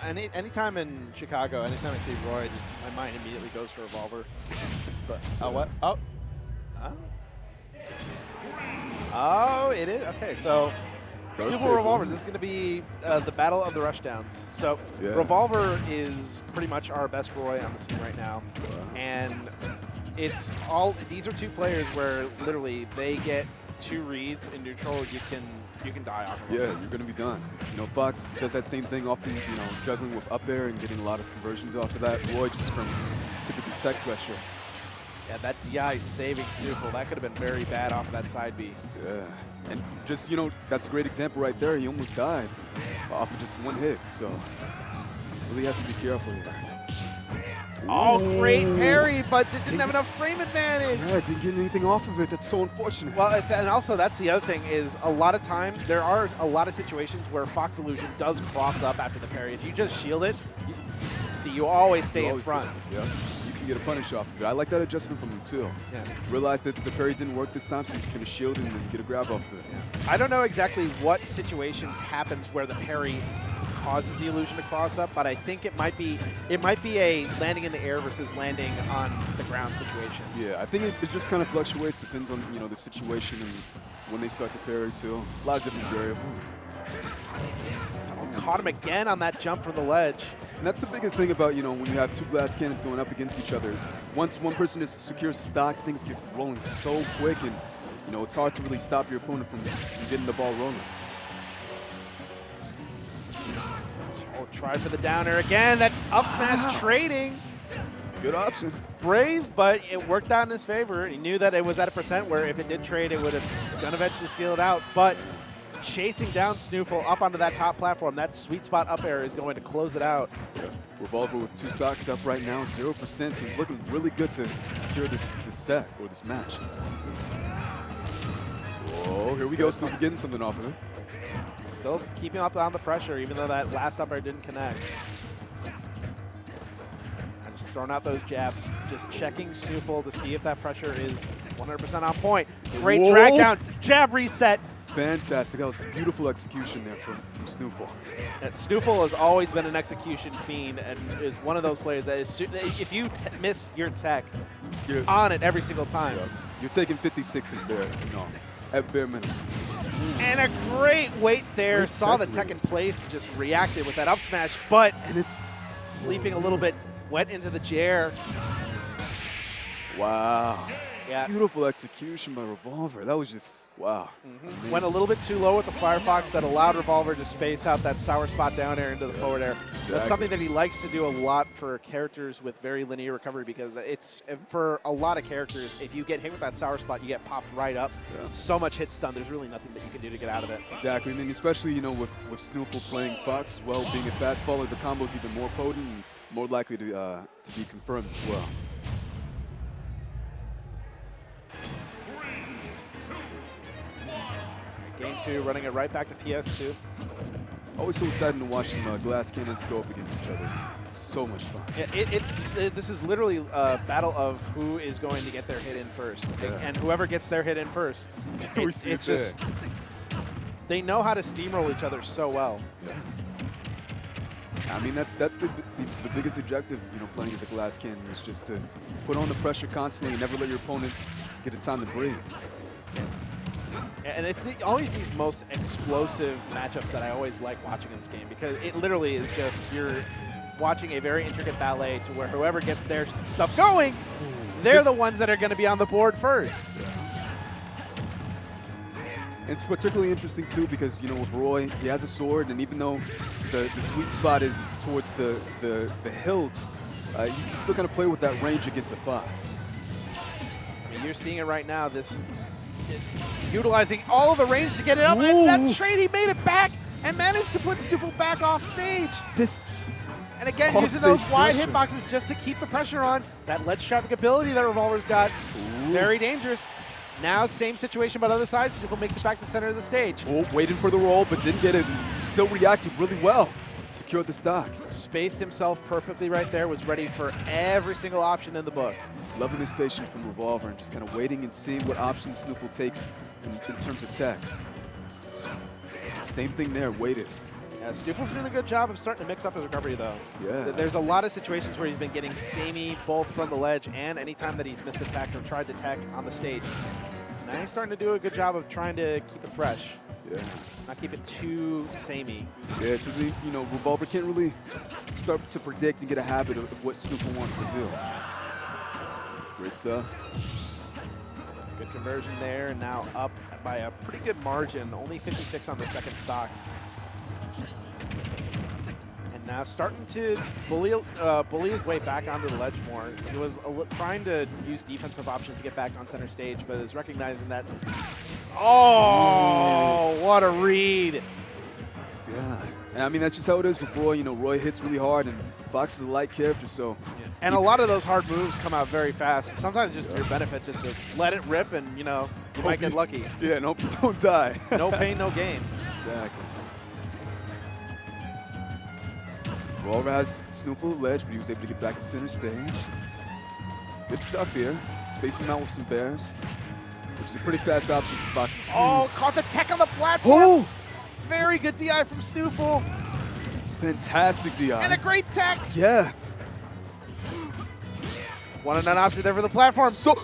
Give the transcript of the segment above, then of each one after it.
anytime in Chicago, anytime I see Roy, my mind immediately goes for Revolver. But what? Oh, it is okay. So SNooFL Revolver. This is going to be the battle of the rushdowns. So Revolver is pretty much our best Roy on the scene right now, and it's all. These are two players where literally they get 2 reads in neutral. You can die off of them. Yeah, you're going to be done. You know, Fox does that same thing often, you know, juggling with up air and getting a lot of conversions off of that. Roy just from typical tech pressure. Yeah, that DI saving SNooFL, that could have been very bad off of that side B. Yeah, and just, you know, that's a great example right there. He almost died off of just 1 hit, so really has to be careful here. Oh, great parry, but it didn't have enough frame advantage. Yeah, didn't get anything off of it. That's so unfortunate. Well, and also that's the other thing is a lot of times there are a lot of situations where Fox Illusion does cross up after the parry. If you just shield it, you always stay in front. Yeah, you can get a punish off of it. I like that adjustment from him too. Yeah. Realized that the parry didn't work this time, so you're just going to shield it and then get a grab off of it. Yeah. I don't know exactly what situations happens where the parry causes the illusion to cross up, but I think it might be a landing in the air versus landing on the ground situation. Yeah, I think it just kind of fluctuates, depends on, you know, the situation and when they start to parry too. A lot of different variables. Oh, caught him again on that jump from the ledge. And that's the biggest thing about, you know, when you have 2 glass cannons going up against each other. Once one person just secures the stock, things get rolling so quick, and, you know, it's hard to really stop your opponent from getting the ball rolling. Oh, try for the downer again. That up smash trading. Good option. Brave, but it worked out in his favor. He knew that it was at a percent where if it did trade, it would have gonna eventually seal it out. But chasing down SNooFL up onto that top platform, that sweet spot up air is going to close it out. Yeah. Revolver with 2 stocks up right now, 0%, so he's looking really good to secure this set or this match. Whoa, here we go. SNooFL getting something off of it. Still keeping up on the pressure, even though that last up air didn't connect. And just throwing out those jabs, just checking SNooFL to see if that pressure is 100% on point. Great drag down, jab reset. Fantastic. That was beautiful execution there from SNooFL. And SNooFL has always been an execution fiend and is one of those players that is, if you miss your tech, you're on it every single time. Yeah. You're taking 50-60 there, you know, at bare minimum. And a great weight there. Great saw the tech in place and just reacted with that up smash, but and it's sleeping a little bit wet into the chair. Wow. Yeah. Beautiful execution by Revolver. That was just, wow. Went a little bit too low with the Firefox that allowed Revolver to space out that sour spot down air into the forward air. Exactly. That's something that he likes to do a lot for characters with very linear recovery because it's, for a lot of characters, if you get hit with that sour spot, you get popped right up. Yeah. So much hit stun, there's really nothing that you can do to get out of it. Exactly, and then especially, you know, with SNooFL playing Fox as well, being a fast follower, the combo's even more potent and more likely to be confirmed as well. Game 2, running it right back to PS2. Always so exciting to watch some glass cannons go up against each other. It's so much fun. Yeah, this is literally a battle of who is going to get their hit in first. Yeah. And whoever gets their hit in first, it's just, they know how to steamroll each other so well. Yeah. I mean, that's the biggest objective, you know, playing as a glass cannon is just to put on the pressure constantly and never let your opponent get a time to breathe. And it's always these most explosive matchups that I always like watching in this game because it literally is just you're watching a very intricate ballet to where whoever gets their stuff going, they're the ones that are going to be on the board first. It's particularly interesting, too, because, you know, with Roy, he has a sword, and even though the sweet spot is towards the hilt, you can still kind of play with that range against a Fox. You're seeing it right now, utilizing all of the range to get it up, and that trade, he made it back and managed to put SNooFL back off stage. And again, using those wide hitboxes just to keep the pressure on. That ledge traffic ability that Revolver's got, very dangerous. Now, same situation, but other side, SNooFL makes it back to the center of the stage. Oh, waiting for the roll, but didn't get it. Still reacted really well. Secured the stock. Spaced himself perfectly right there, was ready for every single option in the book. Loving this patience from Revolver and just kind of waiting and seeing what options SNooFL takes in terms of techs. Same thing there, waited. Yeah, SNooFL's doing a good job of starting to mix up his recovery, though. Yeah. There's a lot of situations where he's been getting samey both from the ledge and anytime that he's missed attack or tried to attack on the stage. Now he's starting to do a good job of trying to keep it fresh. Yeah. Not keep it too samey. Yeah, so you know, Revolver can't really start to predict and get a habit of what SNooFL wants to do. Great stuff. Good conversion there, and now up by a pretty good margin. Only 56 on the second stock. And now starting to bully his way back onto the ledge more. He was trying to use defensive options to get back on center stage, but is recognizing that. Oh, what a read! Yeah, and I mean that's just how it is with Roy. You know, Roy hits really hard, and Fox is a light character, so. Yeah. And a lot of those hard moves come out very fast. Sometimes just your benefit just to let it rip, and you know you might get lucky. Yeah, no, don't die. No pain, no gain. Exactly. Revolver has SNooFL at ledge, but he was able to get back to center stage. Good stuff here. Spacing him out with some bears, which is a pretty fast option for Fox. Oh, caught the tech on the platform. Oh! Very good DI from SNooFL. Fantastic DI. And a great tech. Yeah. One and an option there for the platform. So,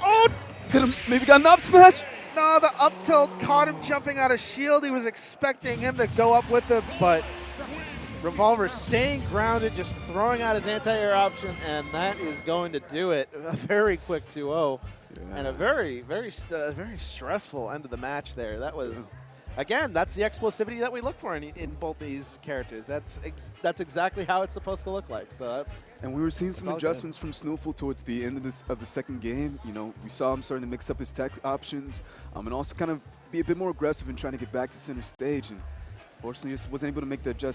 oh! could have maybe got an up smash? No, the up tilt caught him jumping out of shield. He was expecting him to go up with him, but Revolver staying grounded, just throwing out his anti-air option, and that is going to do it. A very quick 2-0, and a very stressful end of the match there. That was, again, that's the explosivity that we look for in both these characters. That's exactly how it's supposed to look like. So that's. And we were seeing some adjustments from SNooFL towards the end of the second game. You know, we saw him starting to mix up his tech options, and also kind of be a bit more aggressive in trying to get back to center stage. And fortunately, just wasn't able to make the adjustment.